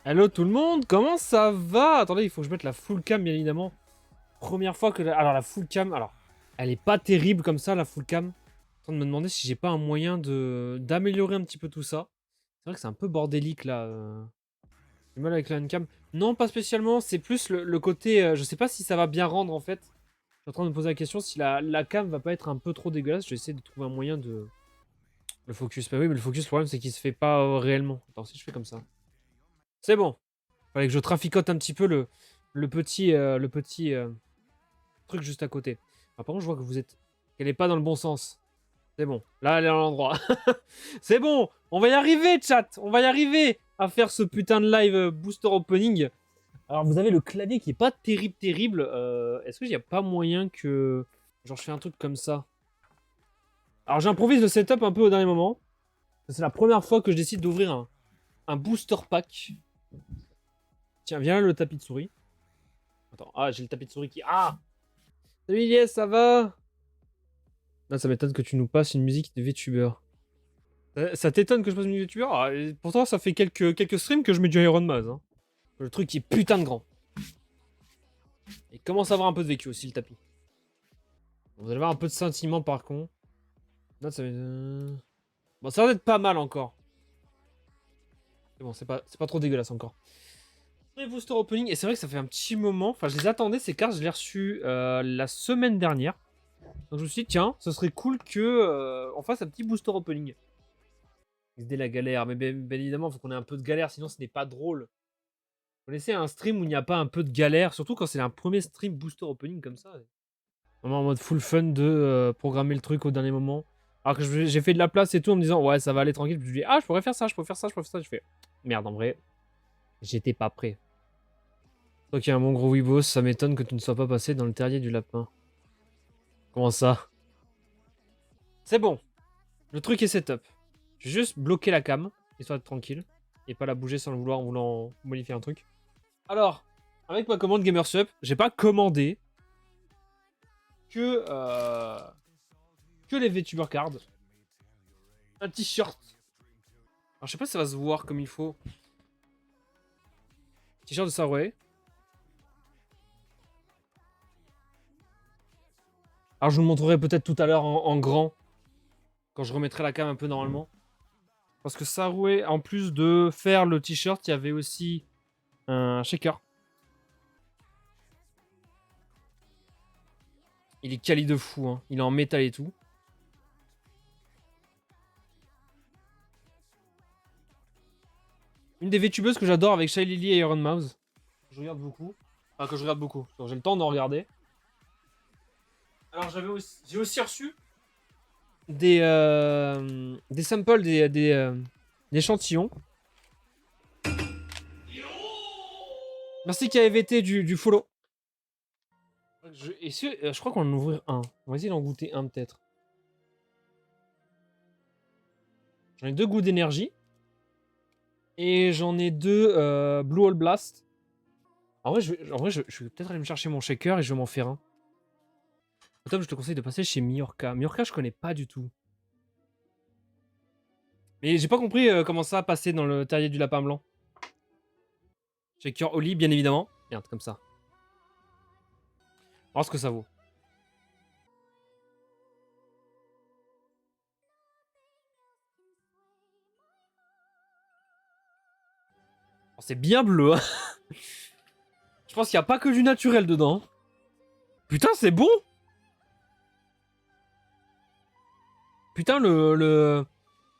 Hello tout le monde, comment ça va? Attendez, il faut que je mette la full cam bien évidemment. Première fois que... Alors la full cam, alors, elle est pas terrible comme ça la full cam. Je suis en train de me demander si j'ai pas un moyen de d'améliorer un petit peu tout ça. C'est vrai que c'est un peu bordélique là. J'ai du mal avec la cam. Non, pas spécialement, c'est plus le côté... je sais pas si ça va bien rendre en fait. Je suis en train de me poser la question si la cam va pas être un peu trop dégueulasse. Je vais essayer de trouver un moyen de... Le focus, bah oui, mais le focus, le problème c'est qu'il se fait pas réellement. Attends, si je fais comme ça. C'est bon. Fallait que je traficote un petit peu le petit truc juste à côté. Ah, par contre, je vois que vous êtes... qu'elle est pas dans le bon sens. C'est bon. Là, elle est à l'endroit. C'est bon. On va y arriver, chat. On va y arriver à faire ce putain de live booster opening. Alors, vous avez le clavier qui est pas terrible, terrible. Est-ce qu'il n'y a pas moyen que... Genre, je fais un truc comme ça. Alors, j'improvise le setup un peu au dernier moment. C'est la première fois que je décide d'ouvrir un booster pack. Tiens, viens là, le tapis de souris. Attends, ah, j'ai le tapis de souris qui... Ah! Salut Yes, ça va? Ah, ça m'étonne que tu nous passes une musique de VTuber. Ça t'étonne que je passe une musique de VTuber? Ah, et pourtant, ça fait quelques streams que je mets du Iron Maz. Hein. Le truc qui est putain de grand. Il commence à avoir un peu de vécu aussi, le tapis. Vous allez avoir un peu de sentiment par contre. Là, ça va être... Bon, ça va être pas mal encore. C'est bon, c'est pas trop dégueulasse encore. Booster opening, et c'est vrai que ça fait un petit moment. Enfin, je les attendais, ces cartes, je les ai reçues la semaine dernière. Donc je me suis dit, tiens, ce serait cool que on fasse un petit booster opening. XD la galère, mais bien évidemment, il faut qu'on ait un peu de galère, sinon ce n'est pas drôle. Vous connaissez un stream où il n'y a pas un peu de galère, surtout quand c'est un premier stream booster opening comme ça. Vraiment en mode full fun de programmer le truc au dernier moment. Alors que j'ai fait de la place et tout en me disant, ouais, ça va aller tranquille. Puis je dis, ah, je pourrais faire ça, je pourrais faire ça, je pourrais faire ça. Je fais, merde, en vrai, j'étais pas prêt. Toi qui es un bon gros Weebos, ça m'étonne que tu ne sois pas passé dans le terrier du lapin. Comment ça? C'est bon, le truc est setup. Je vais juste bloquer la cam, histoire d'être tranquille. Et pas la bouger sans le vouloir en voulant modifier un truc. Alors, avec ma commande GamerSup, j'ai pas commandé que les VTuber cards. Un t-shirt. Alors, je sais pas si ça va se voir comme il faut. T-shirt de Sarway. Alors, je vous le montrerai peut-être tout à l'heure en grand. Quand je remettrai la cam un peu normalement. Parce que Sarway, en plus de faire le t-shirt, il y avait aussi un shaker. Il est quali de fou, hein. Il est en métal et tout. Une des VTubeuses que j'adore avec Shy Lily et Iron Mouse. Je regarde beaucoup. Enfin, que je regarde beaucoup. J'ai le temps d'en regarder. Alors, j'ai aussi reçu des samples, des échantillons. Merci KVT du follow. Je crois qu'on va en ouvrir un. On va essayer d'en goûter un peut-être. J'en ai deux goûts d'énergie. Et j'en ai deux Blue Hole Blast. En vrai, je vais peut-être aller me chercher mon shaker et je vais m'en faire un. Tom, je te conseille de passer chez Miorca. Miorca, je connais pas du tout. Mais j'ai pas compris comment ça a passé dans le terrier du lapin blanc. Shaker Oli, bien évidemment. Merde, comme ça. On va voir ce que ça vaut. Oh, c'est bien bleu, hein. Je pense qu'il n'y a pas que du naturel dedans. Putain, c'est bon. Putain, le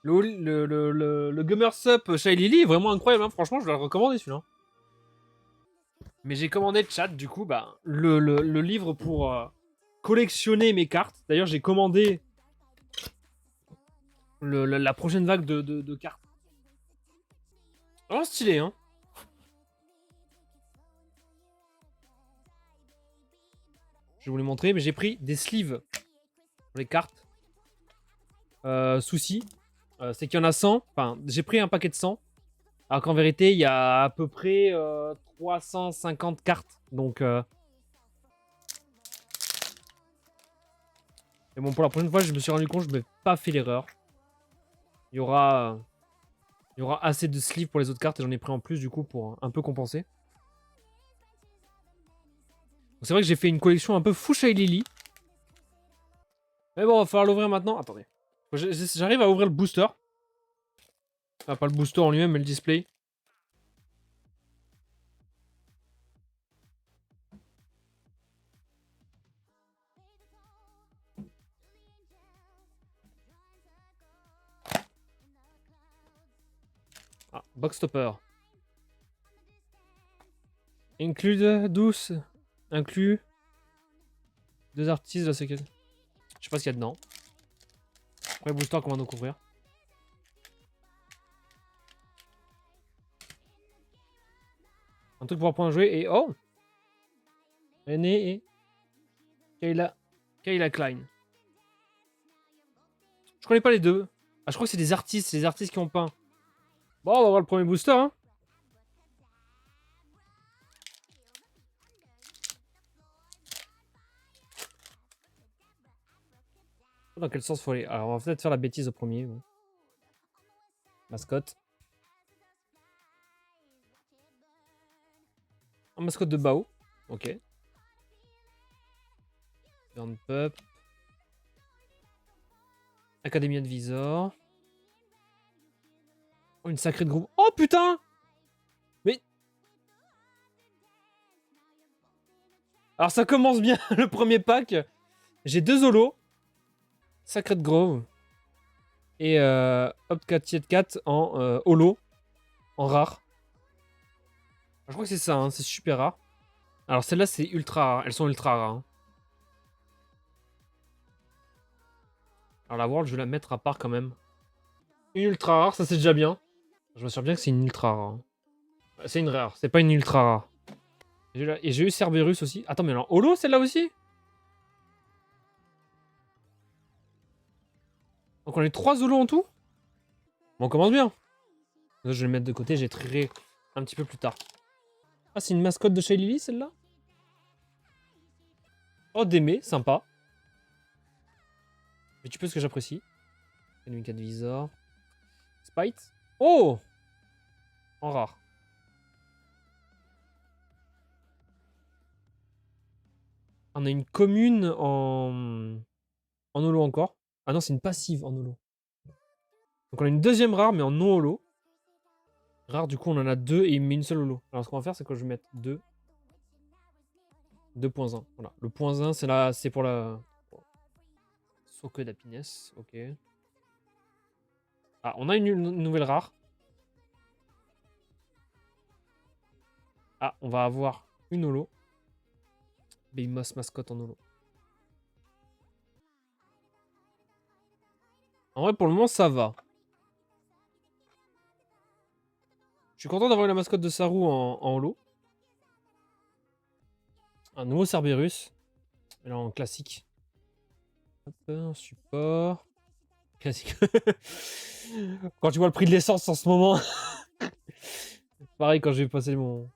Gummers Up Shy Lily est vraiment incroyable, hein. Franchement, je vais le recommander celui-là. Mais j'ai commandé chat, du coup, bah, le livre pour collectionner mes cartes. D'ailleurs, j'ai commandé la prochaine vague de cartes. Vraiment stylé, hein. Je vais vous les montrer, mais j'ai pris des sleeves pour les cartes. Souci, c'est qu'il y en a 100. Enfin, j'ai pris un paquet de 100. Alors qu'en vérité, il y a à peu près 350 cartes. Donc, mais bon, pour la prochaine fois, je me suis rendu compte que je n'avais pas fait l'erreur. Il y aura Il y aura assez de sleeves pour les autres cartes et j'en ai pris en plus du coup pour un peu compenser. C'est vrai que j'ai fait une collection un peu Fushai Lily. Mais bon, va falloir l'ouvrir maintenant. Attendez. J'arrive à ouvrir le booster. Ah, pas le booster en lui-même, mais le display. Ah, box stopper. Include douce. Inclus. 2 artistes, là c'est quel. Je sais pas ce qu'il y a dedans. Ouais, booster qu'on va donc ouvrir. Un truc pour apprendre à jouer et oh! René et Kayla Klein. Je connais pas les deux. Ah, je crois que c'est des artistes qui ont peint. Bon, on va voir le premier booster, hein. Dans quel sens faut aller? Alors, on va peut-être faire la bêtise au premier. Ouais. Mascotte. Un mascotte de Bao. Ok. Burn Pup. Academy Advisor. Oh, une sacrée de groupe. Oh putain! Mais. Alors, ça commence bien le premier pack. J'ai 2 holos. Sacred Grove. Et Opcat 4 en holo. En rare. Je crois que c'est ça, hein, c'est super rare. Alors celle-là c'est ultra rare. Elles sont ultra rares. Hein. Alors la World je vais la mettre à part quand même. Une ultra rare, ça c'est déjà bien. Je m'assure bien que c'est une ultra rare. Hein. C'est une rare, c'est pas une ultra rare. Et j'ai eu Cerberus aussi. Attends mais alors holo celle-là aussi? Donc on est 3 holos en tout? Bon on commence bien. Là, je vais le mettre de côté, j'ai trié un petit peu plus tard. Ah c'est une mascotte de chez Lily celle-là? Oh d'aimer, sympa. Mais tu peux ce que j'apprécie. Enemy Advisor. Spite. Oh! En rare. On a une commune en holo encore. Ah non, c'est une passive en holo. Donc on a une deuxième rare, mais en non holo. Rare, du coup, on en a 2 et il met une seule holo. Alors ce qu'on va faire, c'est que je vais mettre 2. 2.1. Voilà. Le point 1, c'est pour la. Soke d'happiness. Ok. Ah, on a une nouvelle rare. Ah, on va avoir une holo. Babymoss mascotte en holo. En vrai, pour le moment, ça va. Je suis content d'avoir eu la mascotte de Saru en holo. Un nouveau Cerberus. Et là, en classique. Hop, un support. Classique. Quand tu vois le prix de l'essence en ce moment. Pareil, quand j'ai passé mon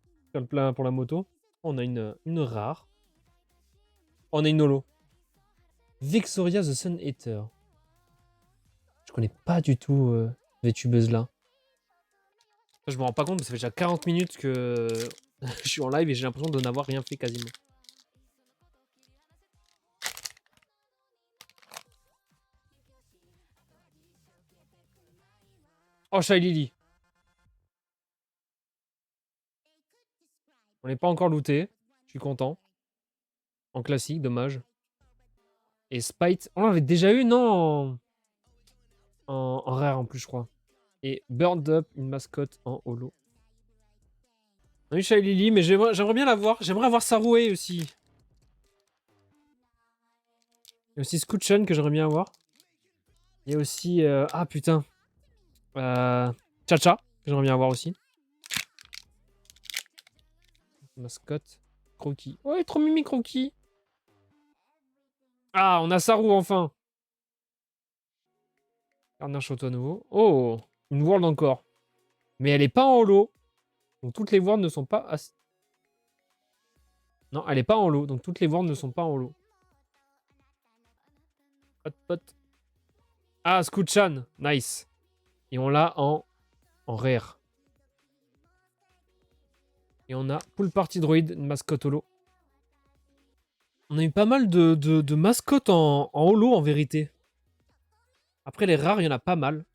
plein pour la moto. On a une rare. On a une holo. Vexoria the Sun Eater. Je connais pas du tout cette tubeuse là. Je me rends pas compte, mais ça fait déjà 40 minutes que je suis en live et j'ai l'impression de n'avoir rien fait quasiment. Oh, Shy Lily. On n'est pas encore looté. Je suis content. En classique, dommage. Et Spite. On l'avait déjà eu, non? En rare en plus, je crois. Et Burned Up, une mascotte en holo. On a eu Shy Lily, mais j'aimerais bien la voir. J'aimerais avoir Saroué aussi. Il y a aussi Scoochun que j'aimerais bien avoir. Il y a aussi... ah putain. Chacha, que j'aimerais bien avoir aussi. Mascotte. Croquis. Ouais, trop mimi Croquis. Ah, on a Saru enfin. Gardner Shoto à nouveau. Oh, une World encore. Mais elle est pas en holo. Donc toutes les Worlds ne sont pas... Non, elle est pas en holo. Donc toutes les Worlds ne sont pas en holo. Hot pot. Ah, Scooch-chan. Nice. Et on l'a en en rare. Et on a Pool Party Droid, une mascotte holo. On a eu pas mal de mascottes en holo en vérité. Après les rares, il y en a pas mal.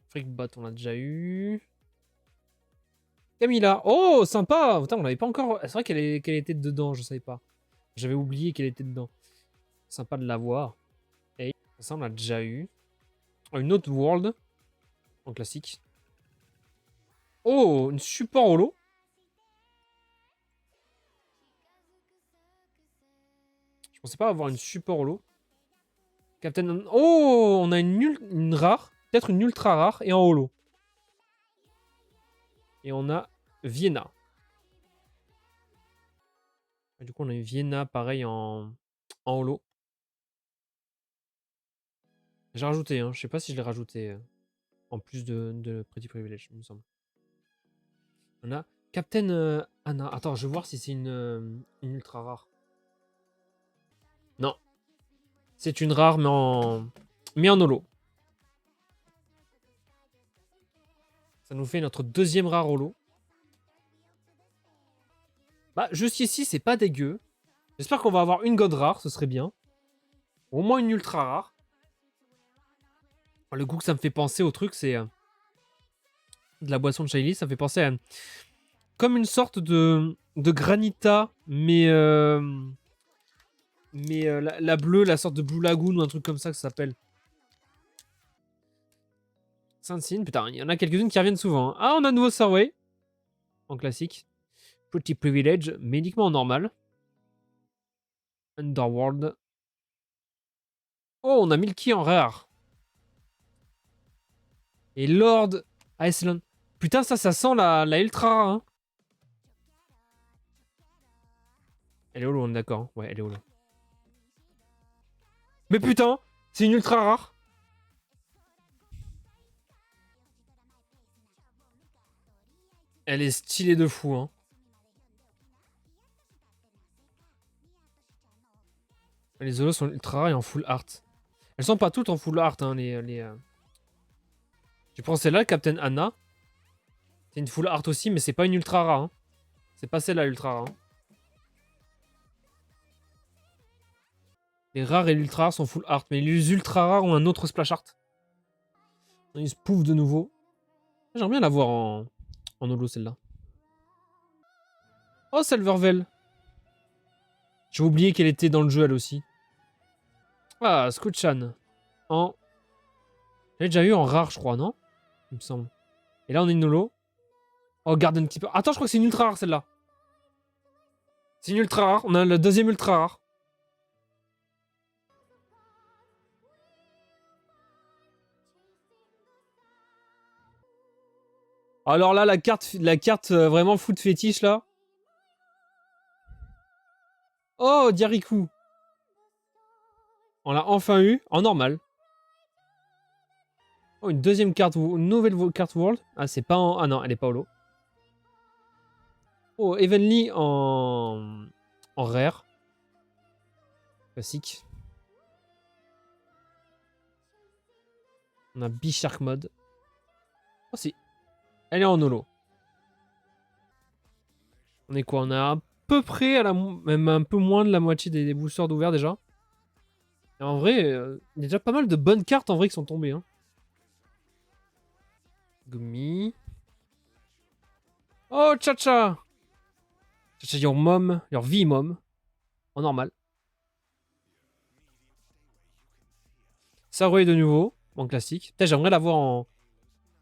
Freakbot, on l'a déjà eu. Camilla. Oh, sympa. Putain, on l'avait pas encore. C'est vrai qu'elle était dedans, je savais pas. J'avais oublié qu'elle était dedans. Sympa de la voir. Et ça, on l'a déjà eu. Une autre World. En classique. Oh, une support holo. Je pensais pas avoir une support holo. Captain... Oh, on a une rare. Peut-être une ultra rare et en holo. Et on a Vienna. Et du coup, on a une Vienna pareil en holo. J'ai rajouté, hein. Je sais pas si je l'ai rajouté. En plus de Pretty Privilege, il me semble. On a Captain Anna. Attends, je vais voir si c'est une ultra rare. Non. C'est une rare, mais en holo. Ça nous fait notre deuxième rare holo. Bah, juste ici, c'est pas dégueu. J'espère qu'on va avoir une god rare, ce serait bien. Au moins une ultra rare. Le goût que ça me fait penser au truc, c'est de la boisson de Shyly. Ça me fait penser à comme une sorte de granita, mais la bleue, la sorte de Blue Lagoon ou un truc comme ça que ça s'appelle. Saint-Cyne, putain, il y en a quelques-unes qui reviennent souvent. Hein. Ah, on a un nouveau Surway. En classique. Pretty Privilege, mais uniquement en normal. Underworld. Oh, on a Milky en rare. Et Lord Iceland. Putain, ça sent la ultra rare. Hein. Elle est holo, on est d'accord. Hein. Ouais, elle est holo. Mais putain, c'est une ultra rare. Elle est stylée de fou, hein. Les holos sont ultra rares et en full art. Elles sont pas toutes en full art, hein, Tu prends celle-là, Captain Anna. C'est une full art aussi, mais c'est pas une ultra rare. Hein. C'est pas celle-là, ultra rare. Hein. Les rares et l'ultra rare sont full art, mais les ultra rares ont un autre splash art. Ils se pouvent de nouveau. J'aimerais bien la voir en holo, celle-là. Oh, Silvervel. J'ai oublié qu'elle était dans le jeu, elle aussi. Ah, Scootchan. En... J'avais déjà eu en rare, je crois, non? Il me semble. Et là, on est une holo. Oh, Garden Keeper. Attends, je crois que c'est une ultra rare, celle-là. C'est une ultra rare. On a la deuxième ultra rare. Alors là, la carte vraiment foot fétiche, là. Oh, Diariku. On l'a enfin eu, en normal. Oh, une deuxième carte, une nouvelle carte World. Ah, c'est pas en... Ah non, elle est pas holo. Oh, Evenly en rare. Classique. On a B-Shark Mode. Oh, si. Elle est en holo. On est quoi? On a à peu près, même un peu moins de la moitié des boosters d'ouvert déjà. Et en vrai, il y a déjà pas mal de bonnes cartes en vrai qui sont tombées. Hein. Gummy. Oh, Chacha! Chacha, your mom. Your V-mom. En normal. Saroué de nouveau. En classique. Peut-être j'aimerais l'avoir en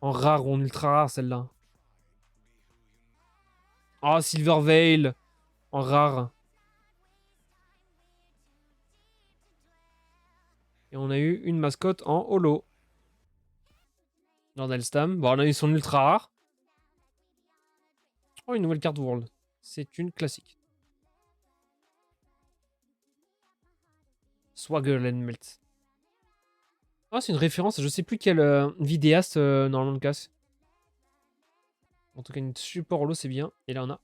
rare ou en ultra rare celle-là. Oh, Silverveil. En rare. Et on a eu une mascotte en holo. Nordelstam. Bon, on a eu son ultra rare. Oh, une nouvelle carte World. C'est une classique. Swaggerland Melt. Oh, c'est une référence, je sais plus quel vidéaste normalement le casse. En tout cas, une support holo, c'est bien. Et là, on a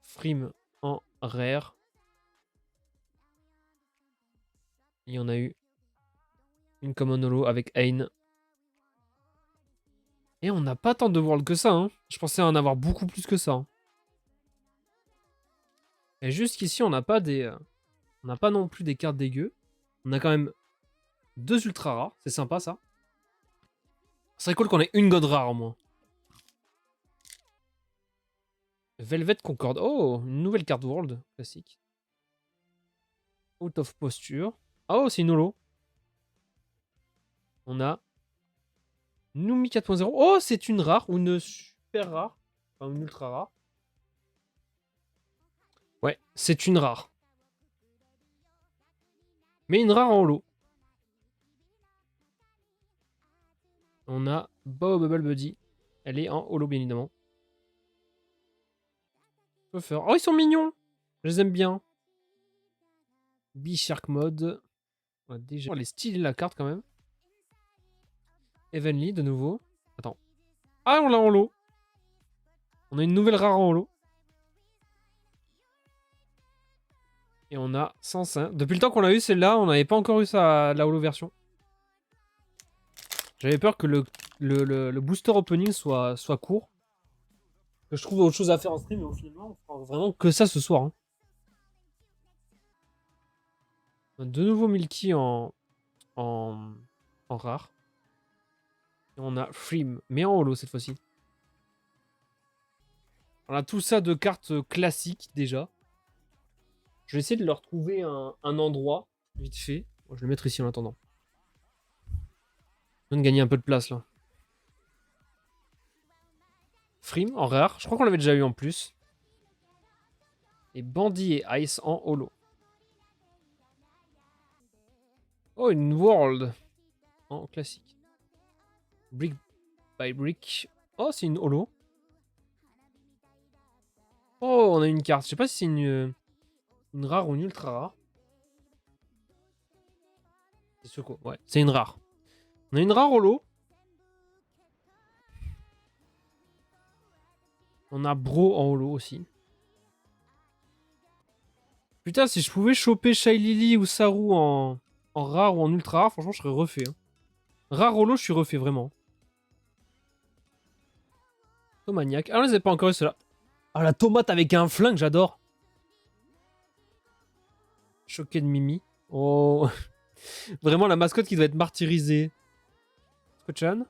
Frim en rare. Et on a eu une common holo avec Ain. Et on n'a pas tant de world que ça, hein. Je pensais en avoir beaucoup plus que ça, hein. Et jusqu'ici, on n'a pas des... on n'a pas non plus des cartes dégueu. On a quand même 2 ultra rares. C'est sympa, ça. Ce serait cool qu'on ait une god rare, au moins. Velvet Concorde. Oh, une nouvelle carte world. Classique. Out of posture. Oh, c'est une holo. On a Numi 4.0. Oh, c'est une rare ou une super rare. Enfin, une ultra rare. Ouais, c'est une rare. Mais une rare en holo. On a Bob Bubble Buddy. Elle est en holo, bien évidemment. Puffer. Oh, ils sont mignons. Je les aime bien. B-Shark Mode. On a déjà... Oh, elle est stylée, la carte, quand même. Evenly, de nouveau. Attends. Ah, on l'a en holo. On a une nouvelle rare en holo. Et on a 105. Depuis le temps qu'on a eu celle-là, on n'avait pas encore eu ça, la holo version. J'avais peur que le booster opening soit court. Que je trouve autre chose à faire en stream, mais au final, on fera vraiment que ça ce soir, hein. On a de nouveau Milky en rare. Et on a Freem, mais en holo cette fois-ci. On a tout ça de cartes classiques déjà. Je vais essayer de leur trouver un endroit, vite fait. Bon, je vais le mettre ici en attendant. Je viens de gagner un peu de place là. Freem en rare. Je crois qu'on l'avait déjà eu en plus. Et Bandit et Ice en holo. Oh, une World en classique. Brick by Brick. Oh, c'est une holo. Oh, on a une carte. Je sais pas si c'est une rare ou une ultra rare. C'est Soko. Ouais, c'est une rare. On a une rare holo. On a Bro en holo aussi. Putain, si je pouvais choper Shy Lily ou Saru en rare ou en ultra rare, franchement, je serais refait, hein. Rare holo, je suis refait, vraiment. Tomaniac. Ah, on les a pas encore eu, ceux-là. Ah, la tomate avec un flingue, j'adore. Choqué de Mimi. Oh. Vraiment, la mascotte qui doit être martyrisée. Scotchan.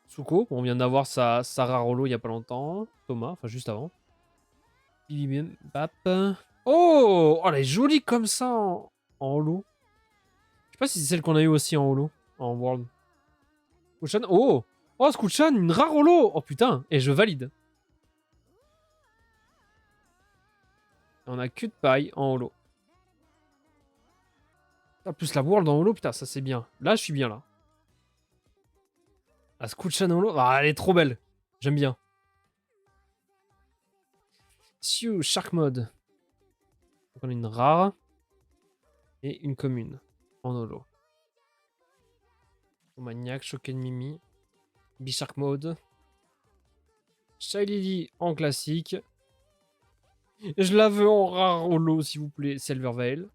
Tsuko. Bon, on vient d'avoir sa rare holo il y a pas longtemps. Thomas, enfin, juste avant. Bibi Bap. Oh, elle est jolie comme ça en holo. Je sais pas si c'est celle qu'on a eu aussi en holo. En World. Skuchan. Oh! Oh, Skuchan, une rare holo! Oh putain! Et je valide. Et on a que de paille en holo. Ah, plus la World en holo, putain, ça c'est bien. Là, je suis bien là. La Skuchan en holo. Ah, elle est trop belle. J'aime bien. Siu, Shark Mode. Donc on a une rare. Et une commune. En holo. Maniac, Choqué de Mimi. B-Shark Mode. Shy Lily en classique. Je la veux en rare holo, s'il vous plaît. Silver Veil.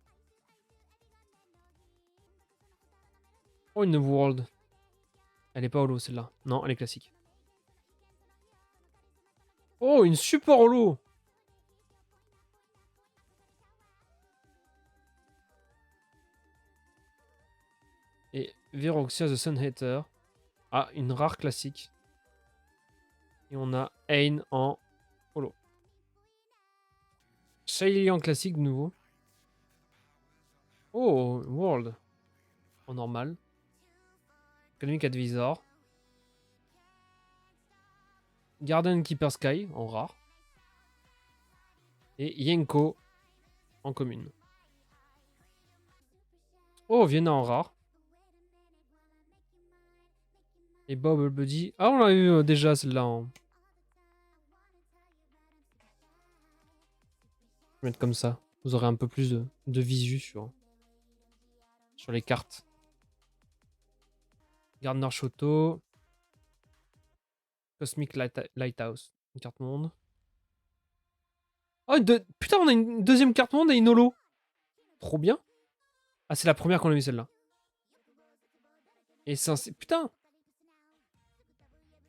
Oh, une World. Elle est pas holo, celle-là. Non, elle est classique. Oh, une super holo. Et Veroxia the Sun Hater. Ah, une rare classique. Et on a Ain en holo. Shaylee en classique de nouveau. Oh, World. En normal. Academic Advisor. Garden Keeper Sky en rare. Et Yenko en commune. Oh, Vienna en rare. Et Bob Buddy. Ah, on l'a eu déjà celle-là en. Je vais mettre comme ça. Vous aurez un peu plus de visu sur les cartes. Gardner Shoto. Cosmic Lighthouse. Une carte monde. Oh, putain, on a une deuxième carte monde et une holo. Trop bien. Ah, c'est la première qu'on a eu celle-là. Et putain.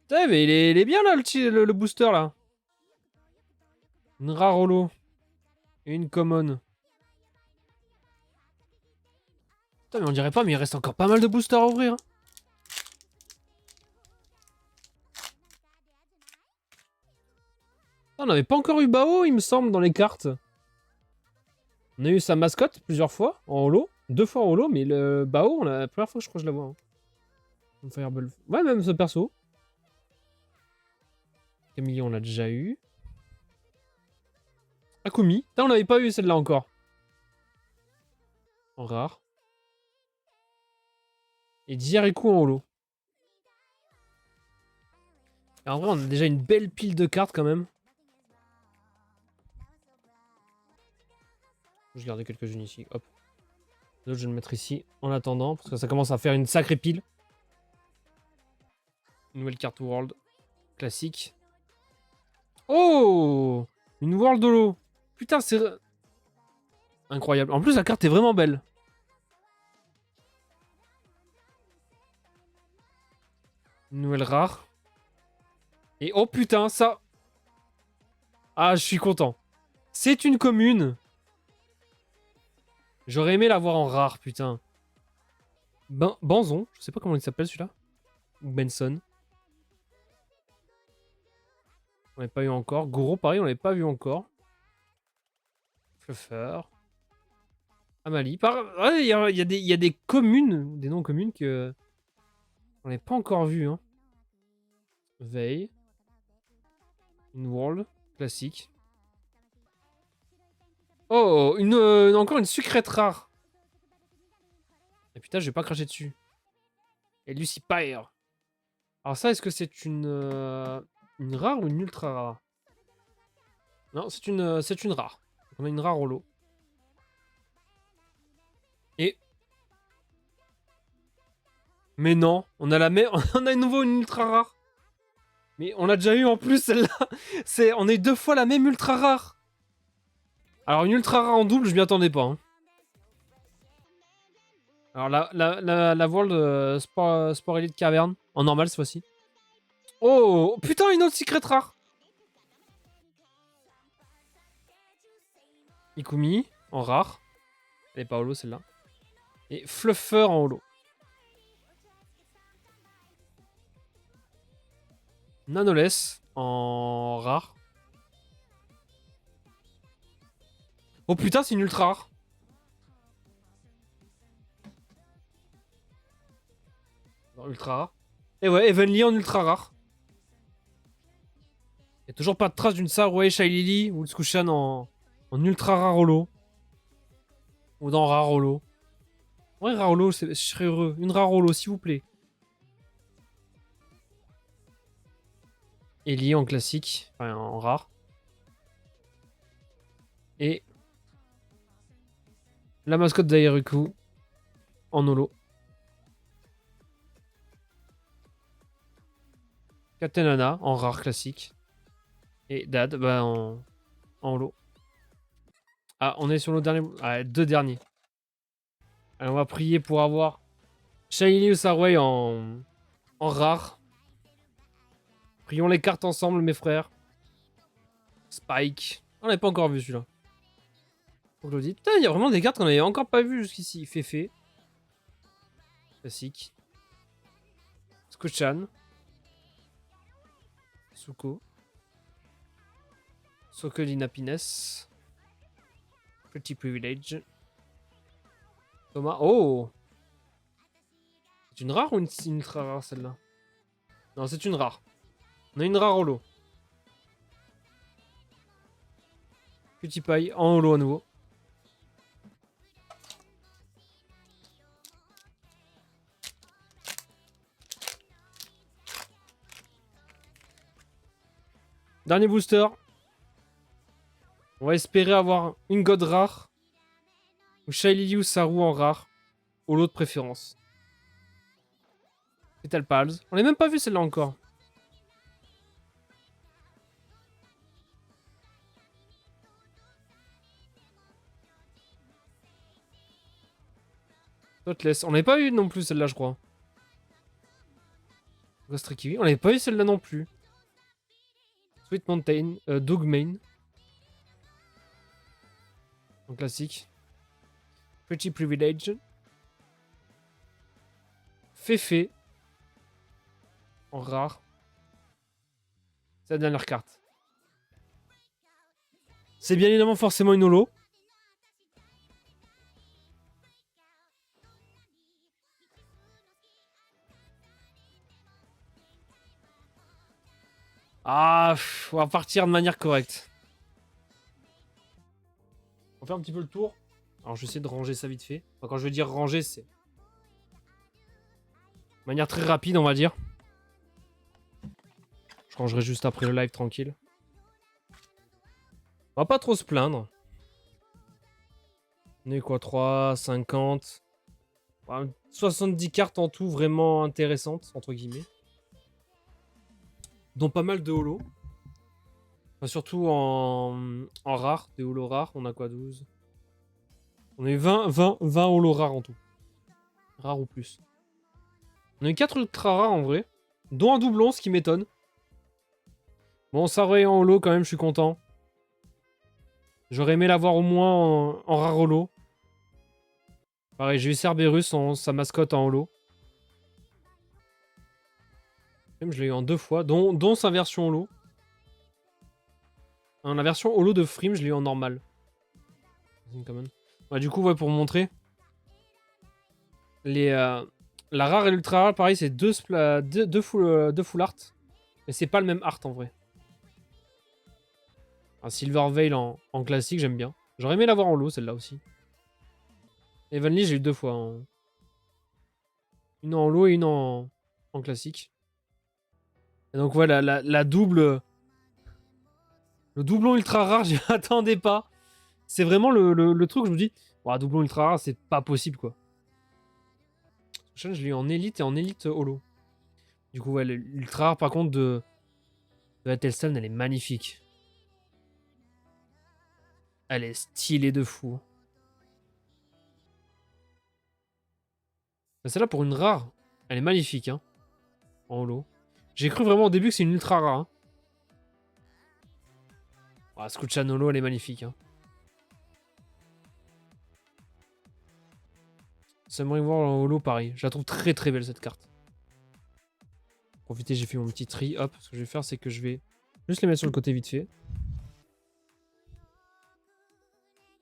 Putain, mais il est bien là, le booster là. Une rare holo. Et une common. Putain, mais on dirait pas, mais il reste encore pas mal de boosters à ouvrir. Hein. On n'avait pas encore eu Bao, il me semble, dans les cartes. On a eu sa mascotte plusieurs fois en holo. 2 fois en holo, mais le Bao, la première fois, je crois que je la vois. Hein. Fireball. Ouais, même ce perso. Camille, on l'a déjà eu. Akumi. Putain, on n'avait pas eu celle-là encore. En rare. Et Diariku en holo. Et en vrai, on a déjà une belle pile de cartes quand même. Je vais garder quelques-unes ici. Hop. Les autres, je vais le mettre ici en attendant. Parce que ça commence à faire une sacrée pile. Nouvelle carte World. Classique. Oh! Une World holo. Putain, c'est... Incroyable. En plus, la carte est vraiment belle. Une nouvelle rare. Et oh putain, ça... Ah, je suis content. C'est une commune. J'aurais aimé l'avoir en rare, putain. Banzon, je sais pas comment il s'appelle celui-là. Ou Benson. On l'avait pas eu encore. Goro, pareil, on l'avait pas vu encore. Fluffer. Amalie. Il y a des communes, des noms communes que... On n'avait pas encore vu, hein. Veille. Une World. Classique. Oh, encore une sucrète rare. Et putain, je vais pas cracher dessus. Et Lucipire. Alors ça, est-ce que c'est une rare ou une ultra rare? Non, c'est une rare. Donc on a une rare holo. Et... Mais non, on a on a une nouveau une ultra rare. Mais on l'a déjà eu en plus celle-là. On a eu 2 fois la même ultra rare. Alors une ultra rare en double, je m'y attendais pas. Hein. Alors la World Sport Elite Caverne. En normal cette fois-ci. Oh putain, une autre secret rare. Ikumi en rare. Elle est pas holo celle-là. Et Fluffer en holo. Nanoless en rare. Oh putain, c'est une ultra rare. Non, ultra rare. Et ouais, Evenly en ultra rare. Y'a toujours pas de trace d'une Sarouei, Shailili ou Skushan en ultra rare holo. Ou dans rare holo. Ouais, rare holo, je serais heureux. Une rare holo, s'il vous plaît. Ellie en classique. Enfin, en rare. Et... la mascotte d'Aeruku en holo. Captain Anna en rare classique. Et Dad bah, en holo. Ah, on est sur nos derniers... Ah, 2 derniers. Allez, on va prier pour avoir Shailili ou Sarouei en rare. Prions les cartes ensemble, mes frères. Spike. On l'avait pas encore vu celui-là. Faut que je le dise. Putain, il y a vraiment des cartes qu'on avait encore pas vues jusqu'ici. Fefe. Classique. Skochan. Suko. Sokelin Happiness. Pretty Privilege. Thomas. Oh! C'est une rare ou une ultra rare celle-là? Non, c'est une rare. On a une rare holo. Petit paille en holo à nouveau. Dernier booster. On va espérer avoir une god rare. Ou Shailili ou Saru en rare. Holo de préférence. Petal Pals. On l'a même pas vu celle-là encore. Totless. On l'avait pas eu non plus celle-là, je crois. Ghost Kiwi. On l'avait pas eu celle-là non plus. Sweet Mountain. Dogmane. En classique. Pretty Privilege. Féfé. En rare. C'est la dernière carte. C'est bien évidemment forcément une holo. Ah, on va partir de manière correcte. On fait un petit peu le tour. Alors, je vais essayer de ranger ça vite fait. Enfin, quand je veux dire ranger, c'est... de manière très rapide, on va dire. Je rangerai juste après le live, tranquille. On va pas trop se plaindre. On est quoi, 3, 50... 70 cartes en tout, vraiment intéressantes, entre guillemets. Dont pas mal de holo. Enfin, surtout en rare, des holos rares. On a quoi, 12? On a eu 20 holos rares en tout. Rares ou plus. On a eu 4 ultra rares en vrai. Dont un doublon, ce qui m'étonne. Bon, ça aurait en holo quand même, je suis content. J'aurais aimé l'avoir au moins en rare holo. Pareil, j'ai eu Cerberus, sa mascotte en holo. Même je l'ai eu en 2 fois, dont sa version holo. La version holo de Frim, je l'ai eu en normal. Ouais, du coup, ouais, pour vous montrer. La rare et l'ultra rare, pareil, c'est deux full art. Mais c'est pas le même art en vrai. Un Silver Veil en classique, j'aime bien. J'aurais aimé l'avoir en holo, celle-là aussi. Evenly, j'ai eu 2 fois. Une en holo et une en classique. Et donc, voilà, la double. Le doublon ultra rare, je m'attendais pas. C'est vraiment le truc où je me dis, oh, doublon ultra rare, c'est pas possible quoi. Je l'ai eu en élite et en élite holo. Du coup, ouais, l'ultra rare par contre de Atelstan, elle est magnifique. Elle est stylée de fou. Celle-là, pour une rare, elle est magnifique, hein. En holo. J'ai cru vraiment au début que c'est une ultra rare. Hein. Oh, Scoutchan holo, elle est magnifique. Hein. Samurai War en holo, pareil. Je la trouve très très belle cette carte. Profitez, j'ai fait mon petit tri. Hop, ce que je vais faire, c'est que je vais juste les mettre sur le côté vite fait.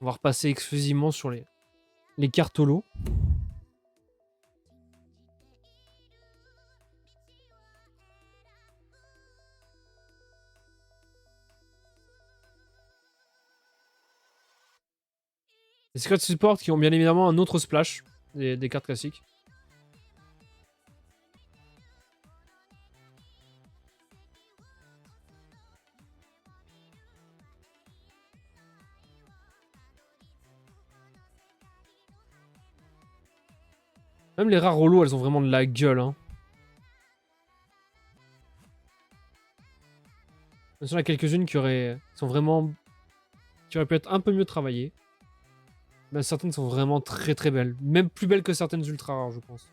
On va repasser exclusivement sur les cartes holo. Les Secret Support qui ont bien évidemment un autre splash des cartes classiques. Même les rares holos, elles ont vraiment de la gueule. Hein. Il y en a quelques-unes qui auraient pu être un peu mieux travaillées. Mais certaines sont vraiment très très belles. Même plus belles que certaines ultra rares, je pense.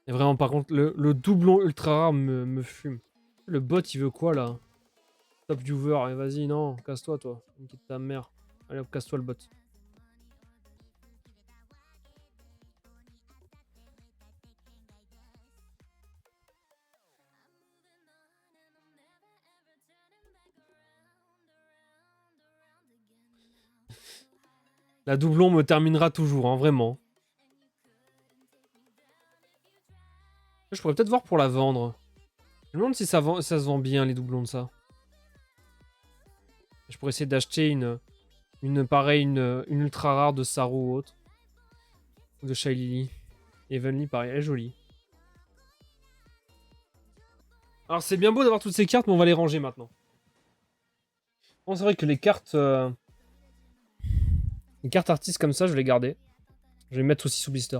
Et vraiment, par contre, le doublon ultra rare me fume. Le bot, il veut quoi, là? Top viewer, vas-y, non, casse-toi, toi. Inquiète ta mère. Allez, hop, casse-toi, le bot. La doublon me terminera toujours, hein, vraiment. Je pourrais peut-être voir pour la vendre. Je me demande si ça se vend bien, les doublons de ça. Je pourrais essayer d'acheter une ultra rare de Saru ou autre. Ou de Shylily. Evenly, pareil, elle est jolie. Alors, c'est bien beau d'avoir toutes ces cartes, mais on va les ranger maintenant. Bon, c'est vrai que les cartes artistes comme ça, je vais les garder. Je vais les mettre aussi sous blister.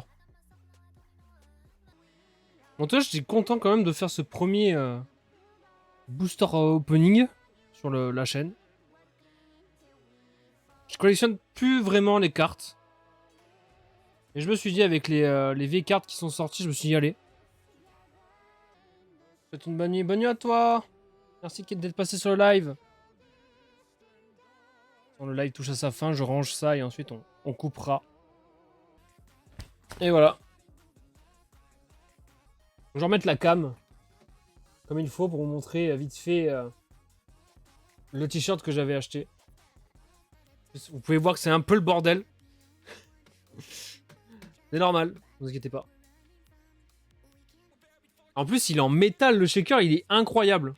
Bon, toi, je suis content quand même de faire ce premier booster opening sur la chaîne. Je collectionne plus vraiment les cartes. Et je me suis dit, avec les vieilles cartes qui sont sorties, je me suis dit, allez. Faites une bonne nuit à toi. Merci d'être passé sur le live. Quand le live touche à sa fin, je range ça et ensuite on coupera. Et voilà. Je vais remettre la cam comme il faut pour vous montrer vite fait le t-shirt que j'avais acheté. Vous pouvez voir que c'est un peu le bordel. C'est normal, ne vous inquiétez pas. En plus, il est en métal, le shaker, il est incroyable.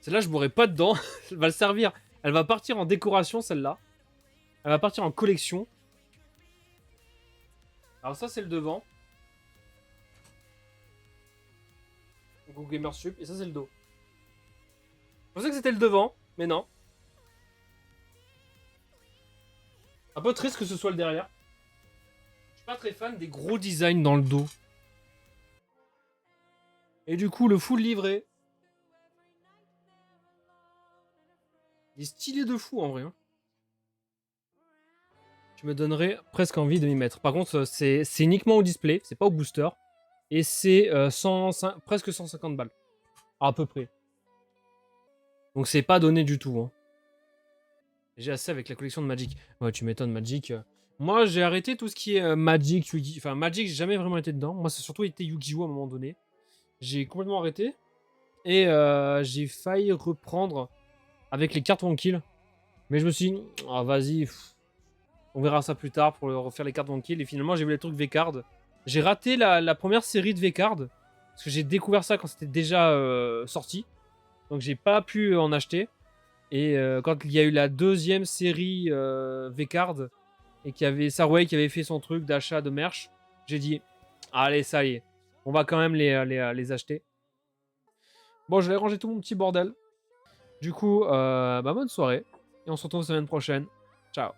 Celle-là, je bourrai pas dedans. Elle va le servir. Elle va partir en décoration, celle-là. Elle va partir en collection. Alors ça, c'est le devant. Google Gamer Sup. Et ça, c'est le dos. Je pensais que c'était le devant, mais non. Un peu triste que ce soit le derrière. Je suis pas très fan des gros designs dans le dos. Et du coup, le full livré. Il est stylé de fou en vrai. Hein. Tu me donnerais presque envie de m'y mettre. Par contre, c'est uniquement au display, c'est pas au booster. Et c'est presque 150 balles. À peu près. Donc c'est pas donné du tout. Hein. J'ai assez avec la collection de Magic. Ouais, tu m'étonnes, Magic. Moi, j'ai arrêté tout ce qui est Magic, Yu-Gi. Enfin, Magic, j'ai jamais vraiment été dedans. Moi, c'est surtout été Yu-Gi-Oh! À un moment donné. J'ai complètement arrêté. Et j'ai failli reprendre avec les cartes One Kill. Mais je me suis dit, ah, vas-y, on verra ça plus tard pour refaire les cartes One Kill. Et finalement, j'ai vu les trucs V-Card. J'ai raté la première série de V-Card. Parce que j'ai découvert ça quand c'était déjà sorti. Donc, j'ai pas pu en acheter. Et quand il y a eu la deuxième série V-Card et qu'il y avait Sarway qui avait fait son truc d'achat de merch, j'ai dit, allez, ça y est, on va quand même les acheter. Bon, je vais ranger tout mon petit bordel. Du coup, bonne soirée. Et on se retrouve la semaine prochaine. Ciao.